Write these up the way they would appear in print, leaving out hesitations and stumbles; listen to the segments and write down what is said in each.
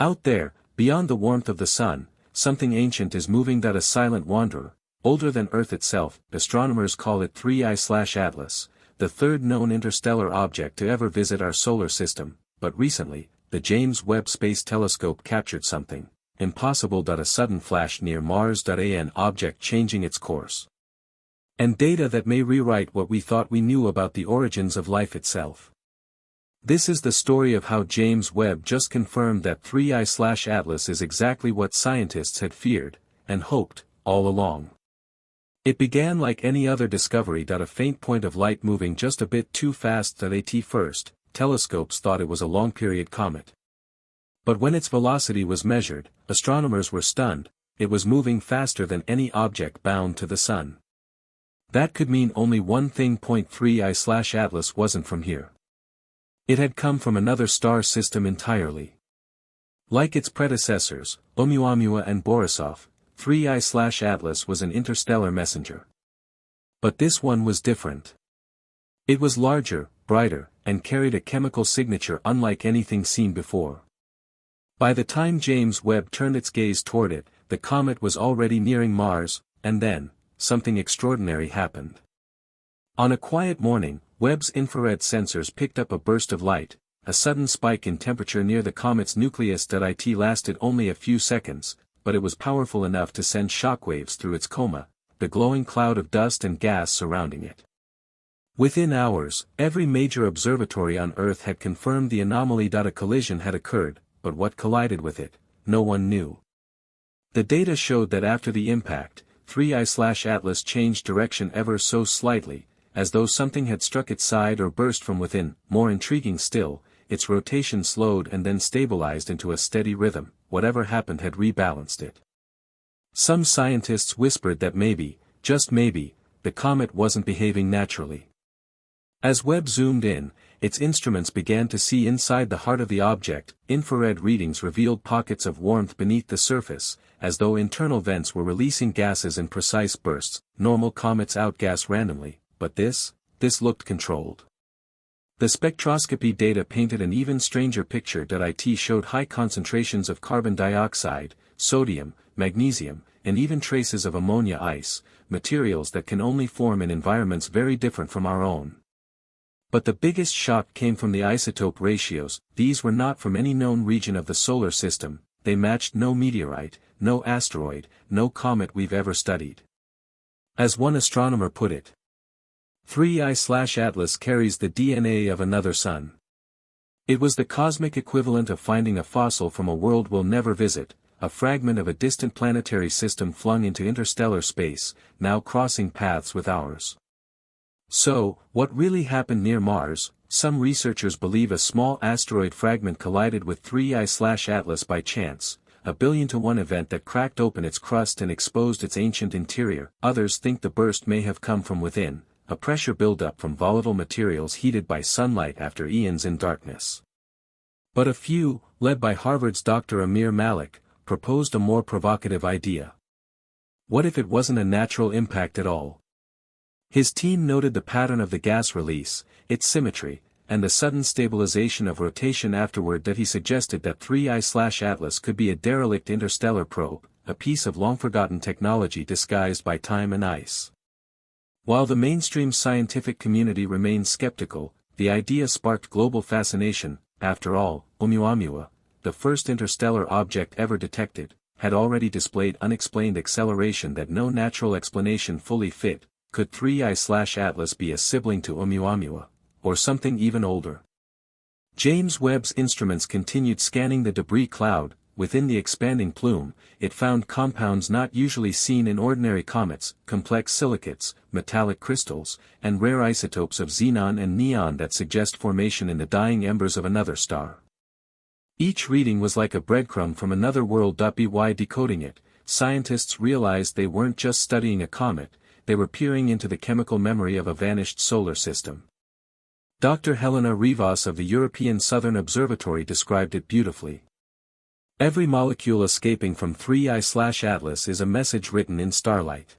Out there, beyond the warmth of the sun, something ancient is moving. A silent wanderer, older than Earth itself. Astronomers call it 3I/Atlas, the third known interstellar object to ever visit our solar system, but recently, the James Webb Space Telescope captured something impossible. A sudden flash near Mars. An object changing its course. And data that may rewrite what we thought we knew about the origins of life itself. This is the story of how James Webb just confirmed that 3I/Atlas is exactly what scientists had feared, and hoped, all along. It began like any other discovery. A faint point of light moving just a bit too fast. At first, telescopes thought it was a long-period comet. But when its velocity was measured, astronomers were stunned. It was moving faster than any object bound to the sun. That could mean only one thing. 3I/Atlas wasn't from here. It had come from another star system entirely. Like its predecessors, Oumuamua and Borisov, 3I/Atlas was an interstellar messenger. But this one was different. It was larger, brighter, and carried a chemical signature unlike anything seen before. By the time James Webb turned its gaze toward it, the comet was already nearing Mars, and then, something extraordinary happened. On a quiet morning, Webb's infrared sensors picked up a burst of light, a sudden spike in temperature near the comet's nucleus. It lasted only a few seconds, but it was powerful enough to send shockwaves through its coma, the glowing cloud of dust and gas surrounding it. Within hours, every major observatory on Earth had confirmed the anomaly. A collision had occurred, but what collided with it, no one knew. The data showed that after the impact, 3I/Atlas changed direction ever so slightly, as though something had struck its side or burst from within. More intriguing still, its rotation slowed and then stabilized into a steady rhythm. Whatever happened had rebalanced it. Some scientists whispered that maybe, just maybe, the comet wasn't behaving naturally. As Webb zoomed in, its instruments began to see inside the heart of the object. Infrared readings revealed pockets of warmth beneath the surface, as though internal vents were releasing gases in precise bursts. Normal comets outgas randomly, but this looked controlled. The spectroscopy data painted an even stranger picture. It showed high concentrations of carbon dioxide, sodium, magnesium, and even traces of ammonia ice, materials that can only form in environments very different from our own. But the biggest shock came from the isotope ratios. These were not from any known region of the solar system. They matched no meteorite, no asteroid, no comet we've ever studied. As one astronomer put it, 3I/Atlas carries the DNA of another sun. It was the cosmic equivalent of finding a fossil from a world we'll never visit, a fragment of a distant planetary system flung into interstellar space, now crossing paths with ours. So, what really happened near Mars? Some researchers believe a small asteroid fragment collided with 3I/Atlas by chance, a 1,000,000,000 event that cracked open its crust and exposed its ancient interior. Others think the burst may have come from within, a pressure buildup from volatile materials heated by sunlight after eons in darkness. But a few, led by Harvard's Dr. Amir Malik, proposed a more provocative idea. What if it wasn't a natural impact at all? His team noted the pattern of the gas release, its symmetry, and the sudden stabilization of rotation afterward. He suggested that 3I/Atlas could be a derelict interstellar probe, a piece of long-forgotten technology disguised by time and ice. While the mainstream scientific community remained skeptical, the idea sparked global fascination. After all, Oumuamua, the first interstellar object ever detected, had already displayed unexplained acceleration that no natural explanation fully fit. Could 3I/Atlas be a sibling to Oumuamua, or something even older? James Webb's instruments continued scanning the debris cloud. Within the expanding plume, it found compounds not usually seen in ordinary comets, complex silicates, metallic crystals, and rare isotopes of xenon and neon that suggest formation in the dying embers of another star. Each reading was like a breadcrumb from another world. By decoding it, scientists realized they weren't just studying a comet, they were peering into the chemical memory of a vanished solar system. Dr. Helena Rivas of the European Southern Observatory described it beautifully. Every molecule escaping from 3I/Atlas is a message written in starlight.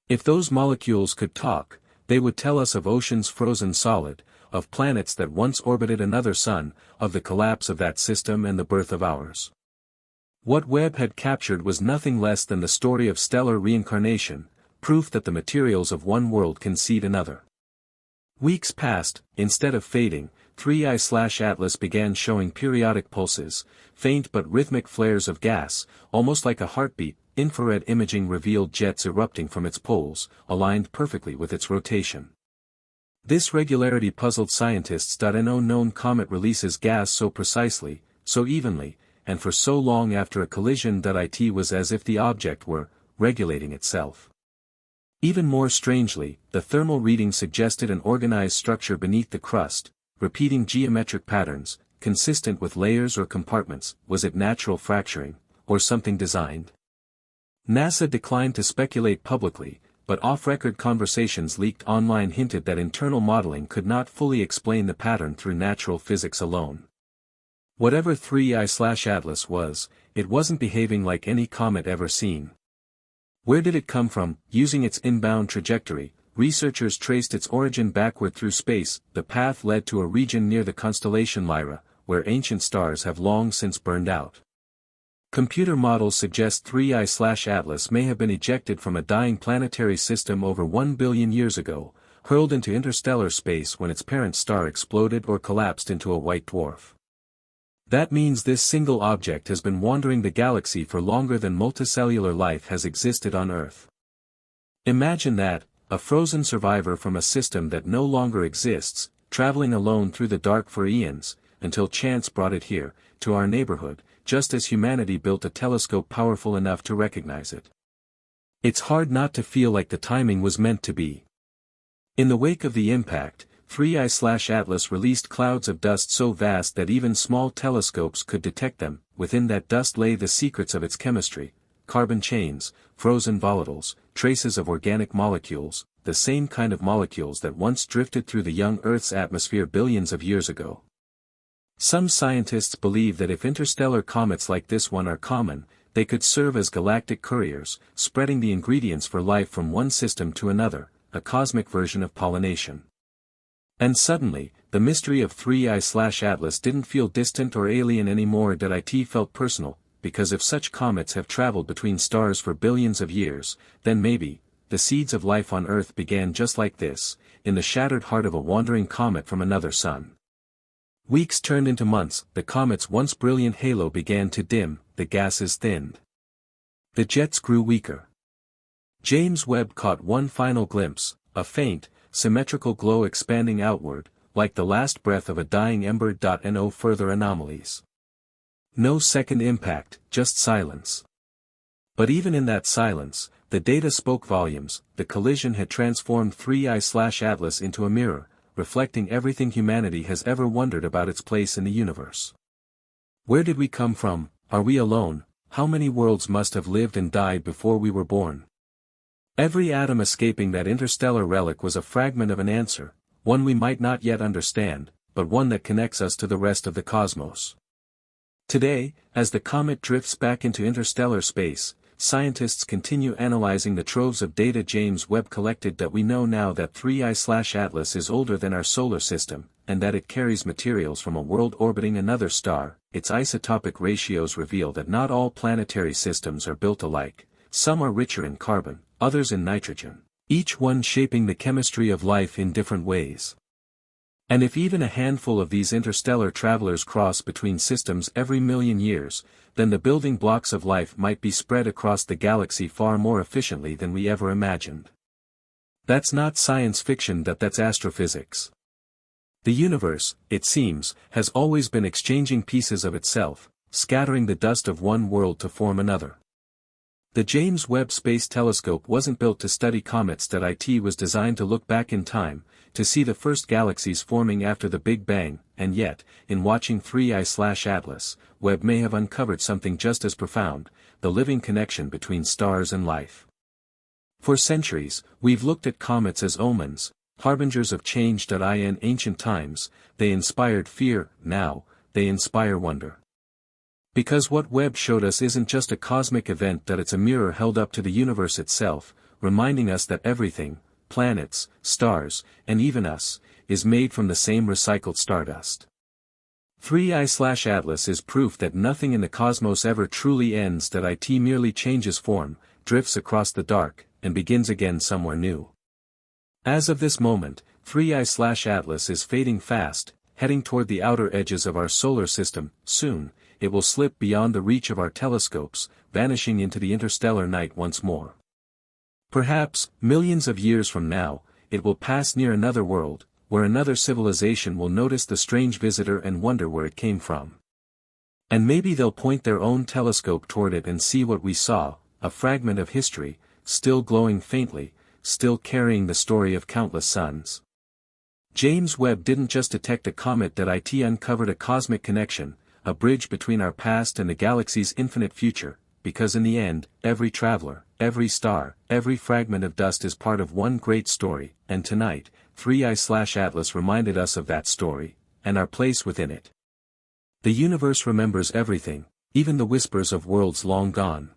If those molecules could talk, they would tell us of oceans frozen solid, of planets that once orbited another sun, of the collapse of that system and the birth of ours. What Webb had captured was nothing less than the story of stellar reincarnation, proof that the materials of one world can seed another. Weeks passed, instead of fading, 3I/Atlas began showing periodic pulses, faint but rhythmic flares of gas, almost like a heartbeat. Infrared imaging revealed jets erupting from its poles, aligned perfectly with its rotation. This regularity puzzled scientists. An unknown comet releases gas so precisely, so evenly, and for so long after a collision that it was as if the object were regulating itself. Even more strangely, the thermal reading suggested an organized structure beneath the crust, repeating geometric patterns, consistent with layers or compartments. Was it natural fracturing, or something designed? NASA declined to speculate publicly, but off-record conversations leaked online hinted that internal modeling could not fully explain the pattern through natural physics alone. Whatever 3I/Atlas was, it wasn't behaving like any comet ever seen. Where did it come from? Using its inbound trajectory, researchers traced its origin backward through space. The path led to a region near the constellation Lyra, where ancient stars have long since burned out. Computer models suggest 3I/Atlas may have been ejected from a dying planetary system over 1 billion years ago, hurled into interstellar space when its parent star exploded or collapsed into a white dwarf. That means this single object has been wandering the galaxy for longer than multicellular life has existed on Earth. Imagine that, a frozen survivor from a system that no longer exists, traveling alone through the dark for eons, until chance brought it here, to our neighborhood, just as humanity built a telescope powerful enough to recognize it. It's hard not to feel like the timing was meant to be. In the wake of the impact, 3I/Atlas released clouds of dust so vast that even small telescopes could detect them. Within that dust lay the secrets of its chemistry: carbon chains, frozen volatiles, traces of organic molecules, the same kind of molecules that once drifted through the young Earth's atmosphere billions of years ago. Some scientists believe that if interstellar comets like this one are common, they could serve as galactic couriers, spreading the ingredients for life from one system to another, a cosmic version of pollination. And suddenly, the mystery of 3I/Atlas didn't feel distant or alien anymore. It felt personal, because if such comets have traveled between stars for billions of years, then maybe, the seeds of life on Earth began just like this, in the shattered heart of a wandering comet from another sun. Weeks turned into months. The comet's once brilliant halo began to dim, the gases thinned. The jets grew weaker. James Webb caught one final glimpse, a faint, symmetrical glow expanding outward, like the last breath of a dying ember. No further anomalies. No second impact, just silence. But even in that silence, the data spoke volumes. The collision had transformed 3I/Atlas into a mirror, reflecting everything humanity has ever wondered about its place in the universe. Where did we come from? Are we alone? How many worlds must have lived and died before we were born? Every atom escaping that interstellar relic was a fragment of an answer, one we might not yet understand, but one that connects us to the rest of the cosmos. Today, as the comet drifts back into interstellar space, scientists continue analyzing the troves of data James Webb collected. We know now that 3I/Atlas is older than our solar system, and that it carries materials from a world orbiting another star. Its isotopic ratios reveal that not all planetary systems are built alike. Some are richer in carbon, others in nitrogen, each one shaping the chemistry of life in different ways. And if even a handful of these interstellar travelers cross between systems every million years, then the building blocks of life might be spread across the galaxy far more efficiently than we ever imagined. That's not science fiction, that's astrophysics. The universe, it seems, has always been exchanging pieces of itself, scattering the dust of one world to form another. The James Webb Space Telescope wasn't built to study comets. It was designed to look back in time, to see the first galaxies forming after the Big Bang, and yet, in watching 3I/Atlas, Webb may have uncovered something just as profound: the living connection between stars and life. For centuries, we've looked at comets as omens, harbingers of change. In ancient times, they inspired fear. Now, they inspire wonder. Because what Webb showed us isn't just a cosmic event, it's a mirror held up to the universe itself, reminding us that everything, planets, stars, and even us, is made from the same recycled stardust. 3I/Atlas is proof that nothing in the cosmos ever truly ends, that it merely changes form, drifts across the dark, and begins again somewhere new. As of this moment, 3I/Atlas is fading fast, heading toward the outer edges of our solar system. Soon, it will slip beyond the reach of our telescopes, vanishing into the interstellar night once more. Perhaps, millions of years from now, it will pass near another world, where another civilization will notice the strange visitor and wonder where it came from. And maybe they'll point their own telescope toward it and see what we saw, a fragment of history, still glowing faintly, still carrying the story of countless suns. James Webb didn't just detect a comet, that it uncovered a cosmic connection, a bridge between our past and the galaxy's infinite future, because in the end, every traveler, every star, every fragment of dust is part of one great story, and tonight, 3I/Atlas reminded us of that story, and our place within it. The universe remembers everything, even the whispers of worlds long gone.